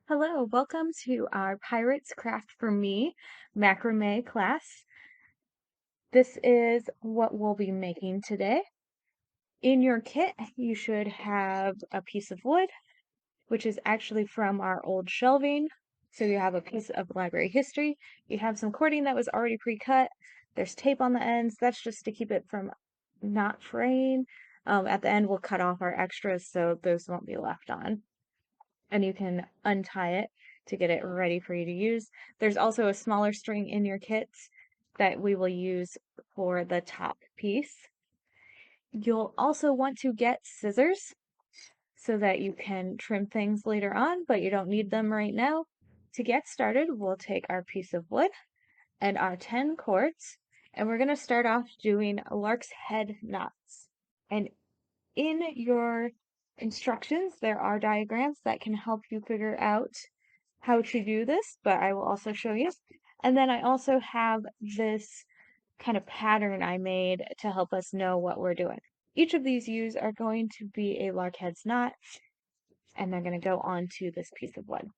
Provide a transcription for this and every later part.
Hello, welcome to our Pirates Craft for Me macrame class. This is what we'll be making today. In your kit, you should have a piece of wood, which is actually from our old shelving. So you have a piece of library history. You have some cording that was already pre-cut. There's tape on the ends. That's just to keep it from not fraying. At the end, we'll cut off our extras so those won't be left on. And you can untie it to get it ready for you to use. There's also a smaller string in your kits that we will use for the top piece. You'll also want to get scissors so that you can trim things later on, but you don't need them right now. To get started, we'll take our piece of wood and our 10 cords, and we're going to start off doing lark's head knots. And in your instructions, there are diagrams that can help you figure out how to do this, but I will also show you. And then I also have this kind of pattern I made to help us know what we're doing. Each of these U's are going to be a larkhead's knot, and they're going to go onto this piece of wood.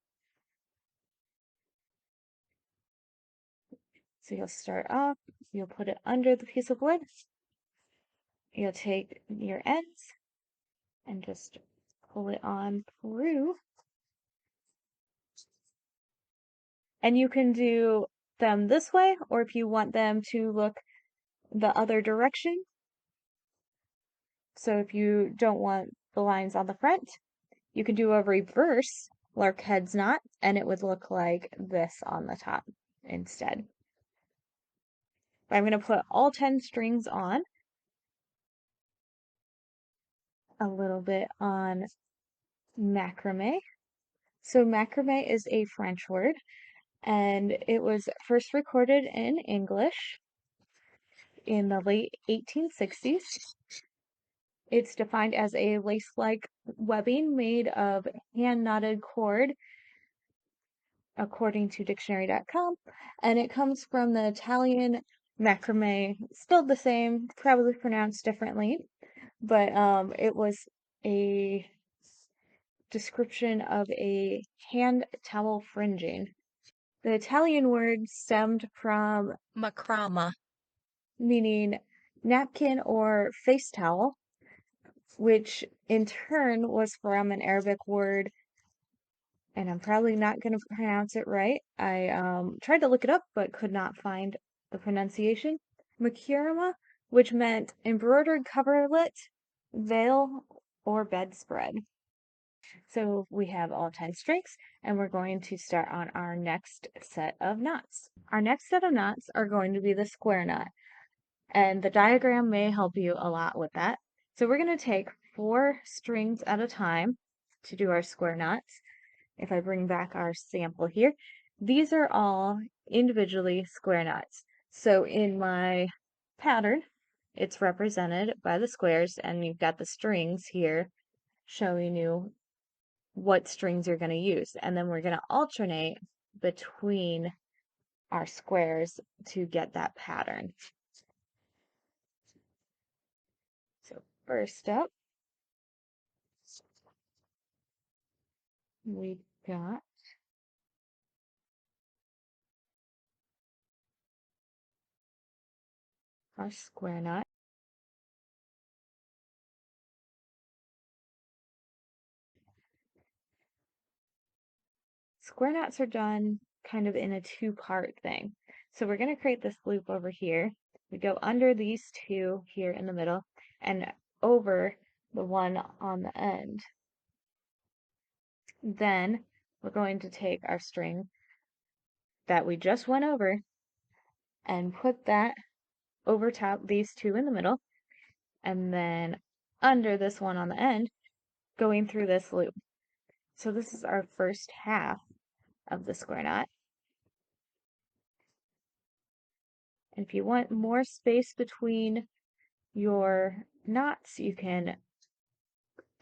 So you'll start off, you'll put it under the piece of wood, you'll take your ends and just pull it on through. And you can do them this way, or if you want them to look the other direction. So if you don't want the lines on the front, you can do a reverse larkhead's knot, and it would look like this on the top instead. But I'm going to put all 10 strings on, a little bit on macrame. So macrame is a French word, and it was first recorded in English in the late 1860s. It's defined as a lace-like webbing made of hand-knotted cord, according to dictionary.com, and it comes from the Italian macrame, spelled the same, probably pronounced differently, but it was a description of a hand towel fringing. The Italian word stemmed from macrama, meaning napkin or face towel, which in turn was from an Arabic word, and I'm probably not going to pronounce it right. I tried to look it up but could not find the pronunciation. Macrama, which meant embroidered coverlet, veil, or bedspread. So we have all 10 strings, and we're going to start on our next set of knots. Our next set of knots are going to be the square knot, and the diagram may help you a lot with that. So we're going to take 4 strings at a time to do our square knots. If I bring back our sample here, these are all individually square knots. So in my pattern, it's represented by the squares, and you've got the strings here showing you what strings you're going to use. And then we're going to alternate between our squares to get that pattern. So first up, we've got our square knot. Square knots are done kind of in a two-part thing. So we're going to create this loop over here. We go under these two here in the middle and over the one on the end. Then we're going to take our string that we just went over and put that over top these two in the middle, and then under this one on the end, going through this loop. So this is our first half of the square knot. And if you want more space between your knots, you can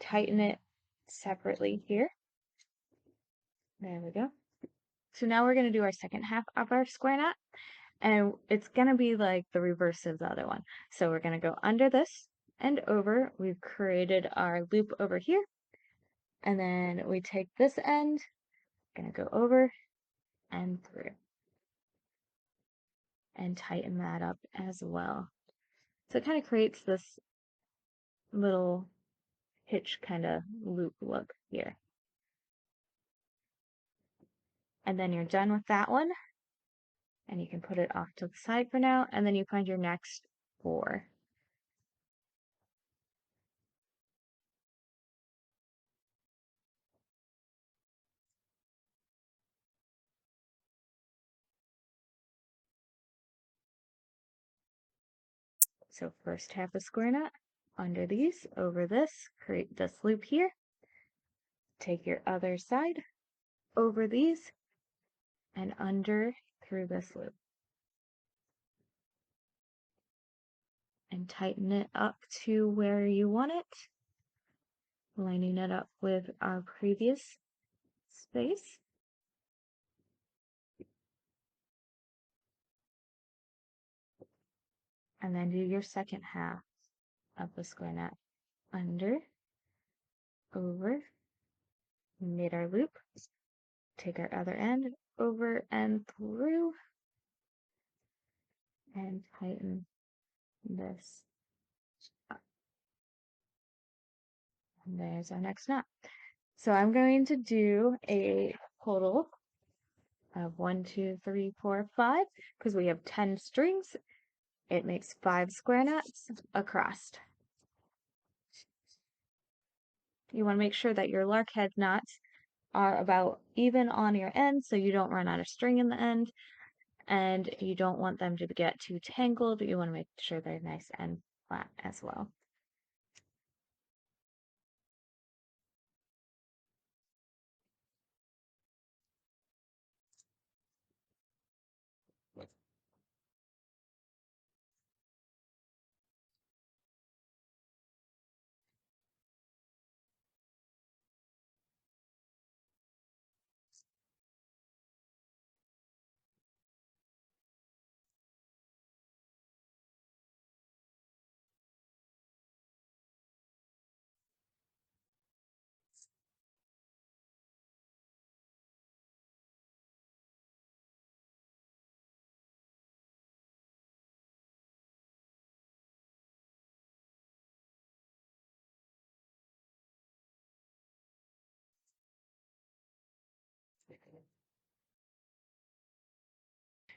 tighten it separately here. There we go. So now we're going to do our second half of our square knot, and it's going to be like the reverse of the other one. So we're going to go under this and over. We've created our loop over here, and then we take this end, going to go over and through and tighten that up as well. So it kind of creates this little hitch kind of loop look here. And then you're done with that one. And you can put it off to the side for now. And then you find your next 4. So first half a square knot under these, over this, create this loop here. Take your other side over these and under through this loop. And tighten it up to where you want it, lining it up with our previous space. And then do your second half of the square knot. Under, over, made our loop, take our other end, over and through, and tighten this up. And there's our next knot. So I'm going to do a total of 1, 2, 3, 4, 5, because we have 10 strings. It makes 5 square knots across. You want to make sure that your lark head knots are about even on your end so you don't run out of string in the end, and you don't want them to get too tangled. You want to make sure they're nice and flat as well.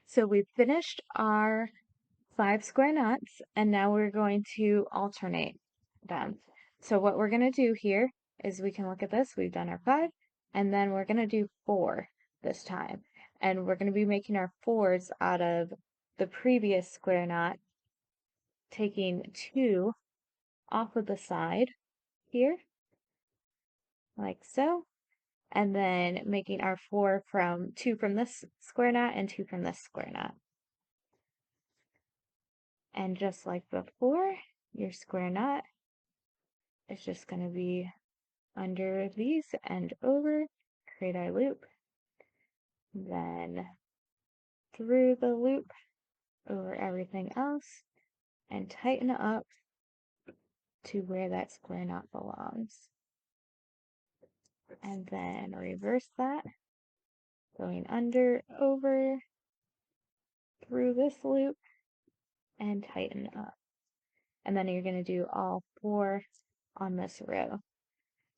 So we've finished our 5 square knots, and now we're going to alternate them. So what we're going to do here is we can look at this. We've done our 5, and then we're going to do 4 this time. And we're going to be making our 4s out of the previous square knot, taking 2 off of the side here, like so, and then making our 4 from 2 from this square knot and 2 from this square knot. And just like before, your square knot is just going to be under these and over, create our loop, then through the loop over everything else, and tighten up to where that square knot belongs. And then reverse that, going under, over, through this loop, and tighten up. And then you're going to do all 4 on this row.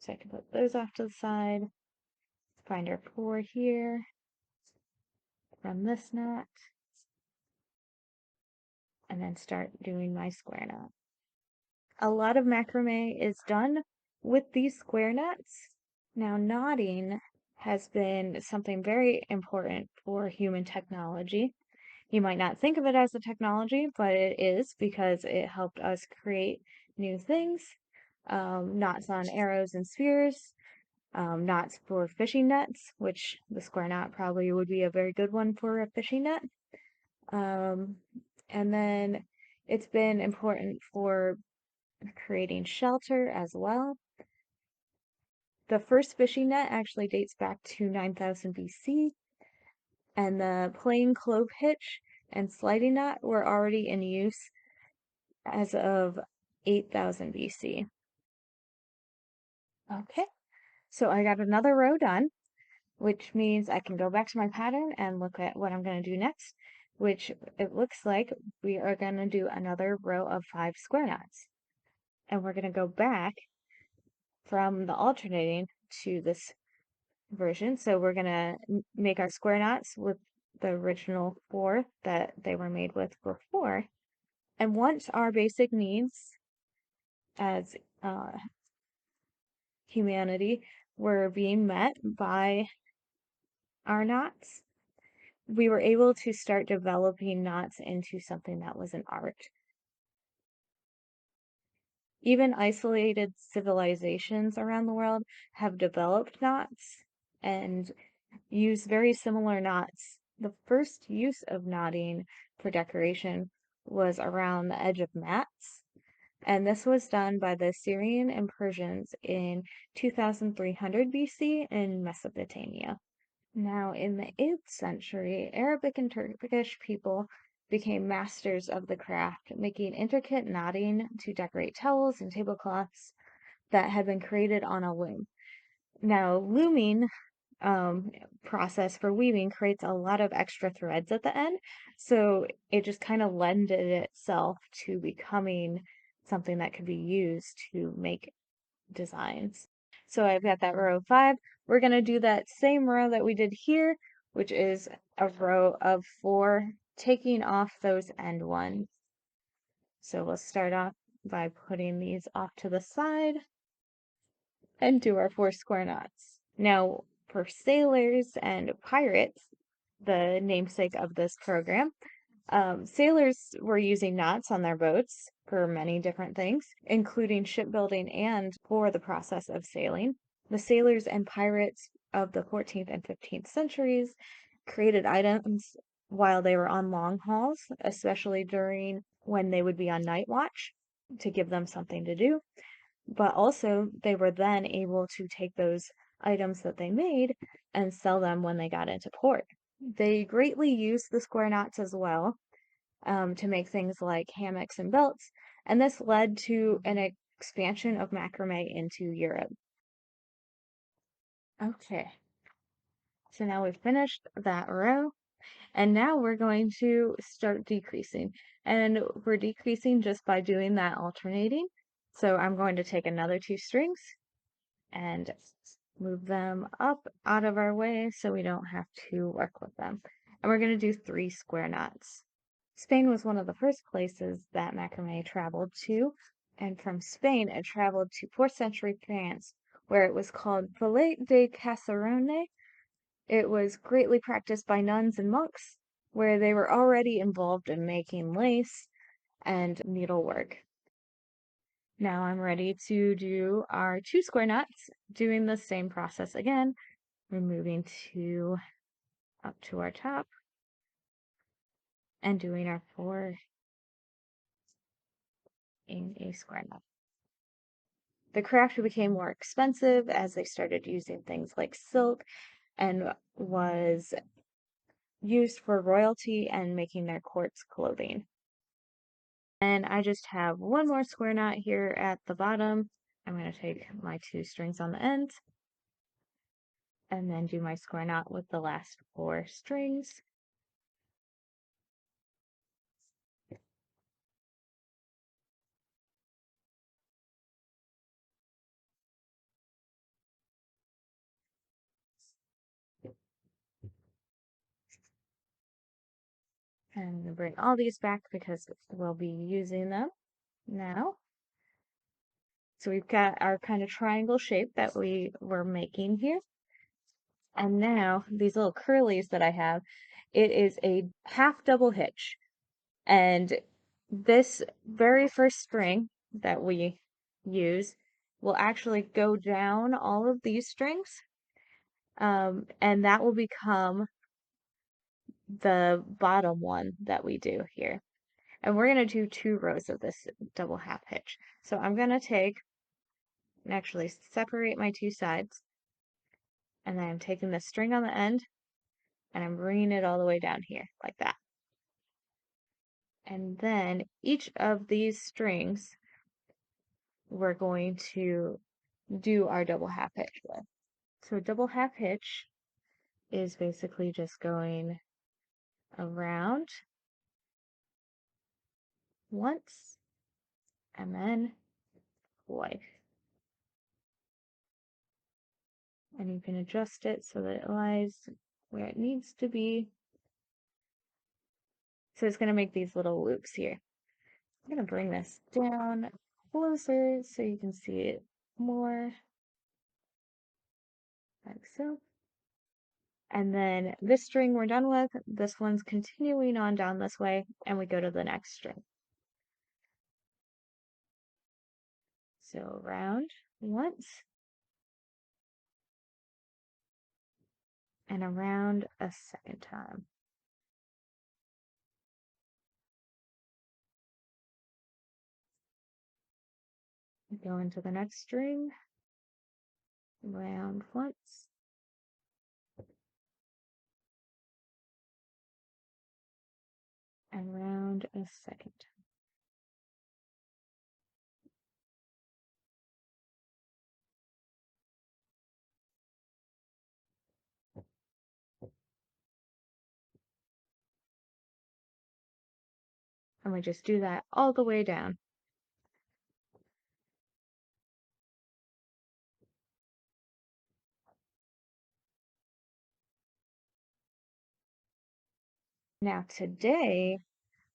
So I can put those off to the side, find our 4 here from this knot, and then start doing my square knot. A lot of macrame is done with these square knots. Now, knotting has been something very important for human technology. You might not think of it as a technology, but it is, because it helped us create new things. Knots on arrows and spears, knots for fishing nets, which the square knot probably would be a very good one for a fishing net. And then it's been important for creating shelter as well. The first fishing net actually dates back to 9000 BC, and the plain clove hitch and sliding knot were already in use as of 8000 BC. Okay, so I got another row done. which means I can go back to my pattern and look at what I'm going to do next, which it looks like we are going to do another row of 5 square knots. And we're going to go back from the alternating to this version. So we're going to make our square knots with the original 4 that they were made with before. And once our basic needs as humanity were being met by our knots, we were able to start developing knots into something that was an art. Even isolated civilizations around the world have developed knots and use very similar knots. The first use of knotting for decoration was around the edge of mats, and this was done by the Assyrian and Persians in 2300 BC in Mesopotamia. Now, in the 8th century, Arabic and Turkish people became masters of the craft, making intricate knotting to decorate towels and tablecloths that had been created on a loom. Now, looming process for weaving creates a lot of extra threads at the end, so it just kind of lended itself to becoming something that could be used to make designs. So I've got that row of 5. We're going to do that same row that we did here, which is a row of 4, taking off those end ones. So we'll start off by putting these off to the side and do our 4 square knots. Now, for sailors and pirates, the namesake of this program, sailors were using knots on their boats for many different things, including shipbuilding and for the process of sailing. The sailors and pirates of the 14th and 15th centuries created items while they were on long hauls, especially during when they would be on night watch to give them something to do. But also, they were then able to take those items that they made and sell them when they got into port. They greatly used the square knots as well to make things like hammocks and belts, and this led to an expansion of macrame into Europe. Okay, so now we've finished that row, and now we're going to start decreasing. And we're decreasing just by doing that alternating. So I'm going to take another 2 strings and move them up out of our way so we don't have to work with them. And we're going to do 3 square knots. Spain was one of the first places that macrame traveled to, and from Spain it traveled to 4th century France, where it was called filet de casserone. It was greatly practiced by nuns and monks, where they were already involved in making lace and needlework. Now I'm ready to do our 2 square knots, doing the same process again. We're moving to up to our top and doing our 4 in a square knot. The craft became more expensive as they started using things like silk and was used for royalty and making their courts clothing. And I just have 1 more square knot here at the bottom. I'm going to take my 2 strings on the end and then do my square knot with the last 4 strings. And bring all these back because we'll be using them now. So we've got our kind of triangle shape that we were making here. And now these little curlies that I have, it is a half double hitch. And this very first string that we use will actually go down all of these strings. And that will become the bottom one that we do here. And we're going to do 2 rows of this double half hitch. So I'm going to take and actually separate my 2 sides. And then I'm taking the string on the end and I'm bringing it all the way down here like that. And then each of these strings we're going to do our double half hitch with. So double half hitch is basically just going around once and then twice. And you can adjust it so that it lies where it needs to be. So it's going to make these little loops here. I'm going to bring this down closer so you can see it more, like so. And then this string we're done with, this one's continuing on down this way, and we go to the next string. So around once, and around a second time. Go into the next string, round once, and round a second. And we just do that all the way down. Now today,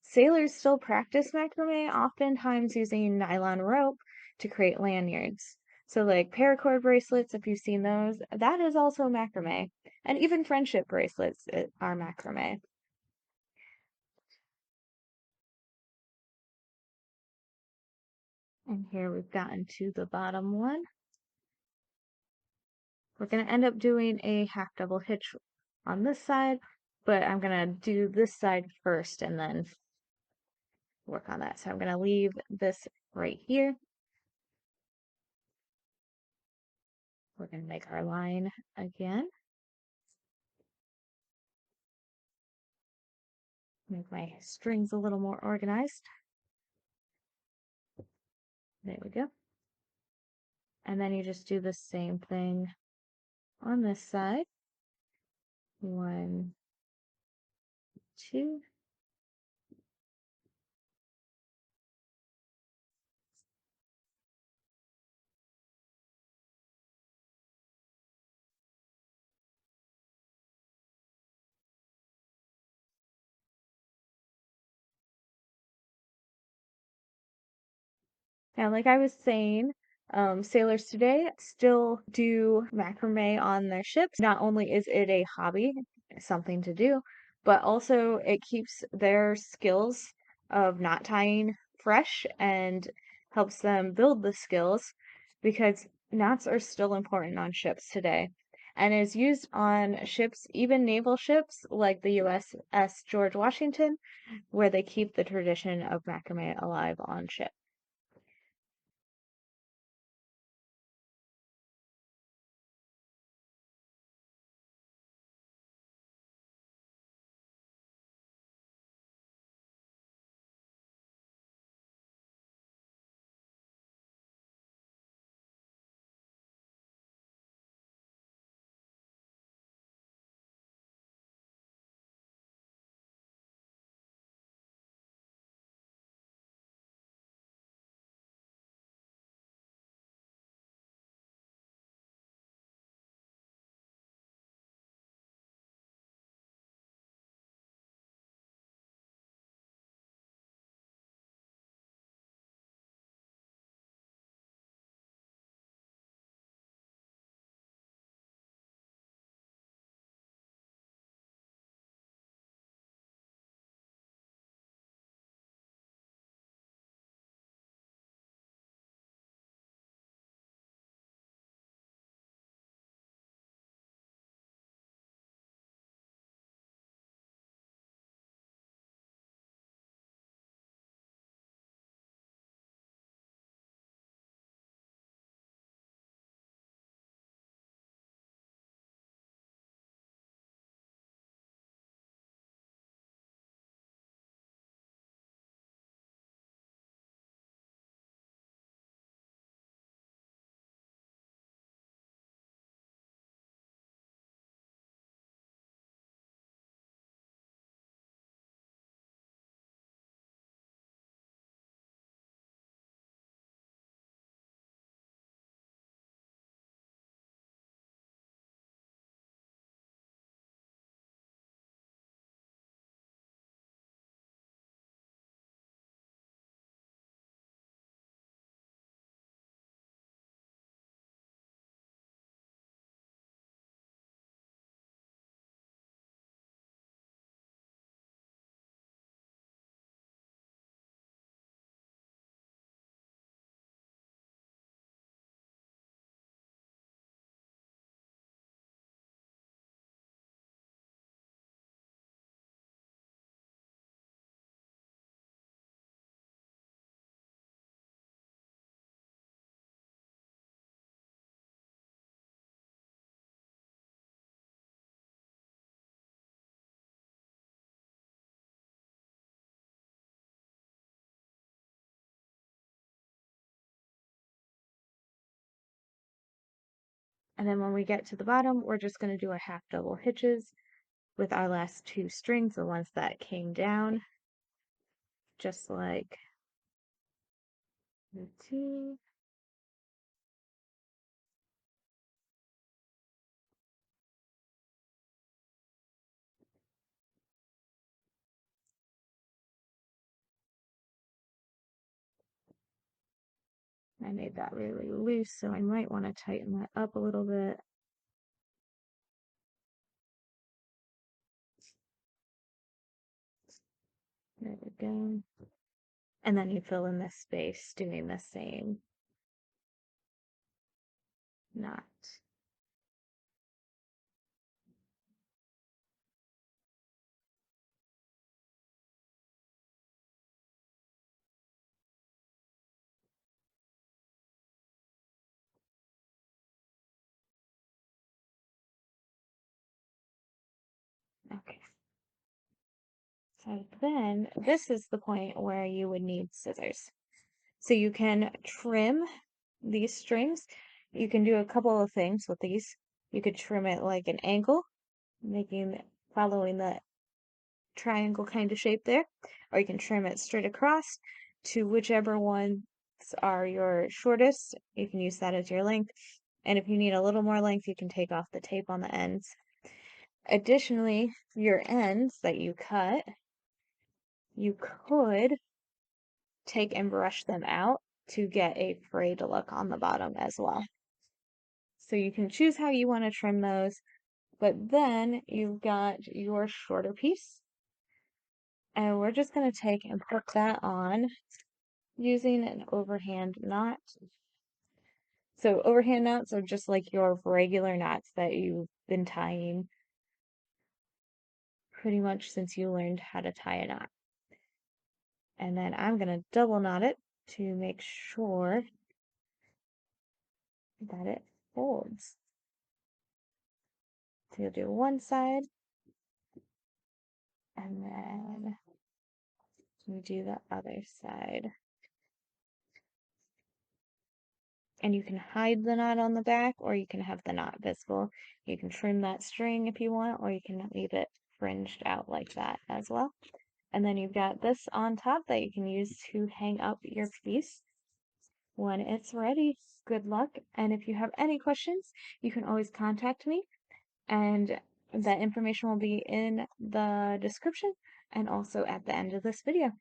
sailors still practice macrame, oftentimes using nylon rope to create lanyards. So like paracord bracelets, if you've seen those, that is also macrame. And even friendship bracelets are macrame. And here we've gotten to the bottom one. We're going to end up doing a half double hitch on this side, but I'm going to do this side first and then work on that. So I'm going to leave this right here. We're going to make our line again. Make my strings a little more organized. There we go. And then you just do the same thing on this side. 1, 2. Now, like I was saying, sailors today still do macrame on their ships. Not only is it a hobby, something to do, but also it keeps their skills of knot tying fresh and helps them build the skills because knots are still important on ships today and is used on ships, even naval ships like the USS George Washington, where they keep the tradition of macrame alive on ship. And then when we get to the bottom, we're just going to do a half double hitches with our last two strings, the ones that came down, just like the two. I made that really loose, so I might want to tighten that up a little bit. There we go. And then you fill in this space doing the same knot. Okay. So then this is the point where you would need scissors. So you can trim these strings. You can do a couple of things with these. You could trim it like an angle, following the triangle kind of shape there, or you can trim it straight across to whichever ones are your shortest. You can use that as your length. And if you need a little more length, you can take off the tape on the ends. Additionally, your ends that you cut, you could take and brush them out to get a frayed look on the bottom as well. So you can choose how you want to trim those, but then you've got your shorter piece, and we're just going to take and put that on using an overhand knot. So overhand knots are just like your regular knots that you've been tying pretty much since you learned how to tie a knot. And then I'm going to double knot it to make sure that it holds. So you'll do one side, and then you do the other side. And you can hide the knot on the back, or you can have the knot visible. You can trim that string if you want, or you can leave it fringed out like that as well. And then you've got this on top that you can use to hang up your piece when it's ready. Good luck. And if you have any questions, you can always contact me, and that information will be in the description and also at the end of this video.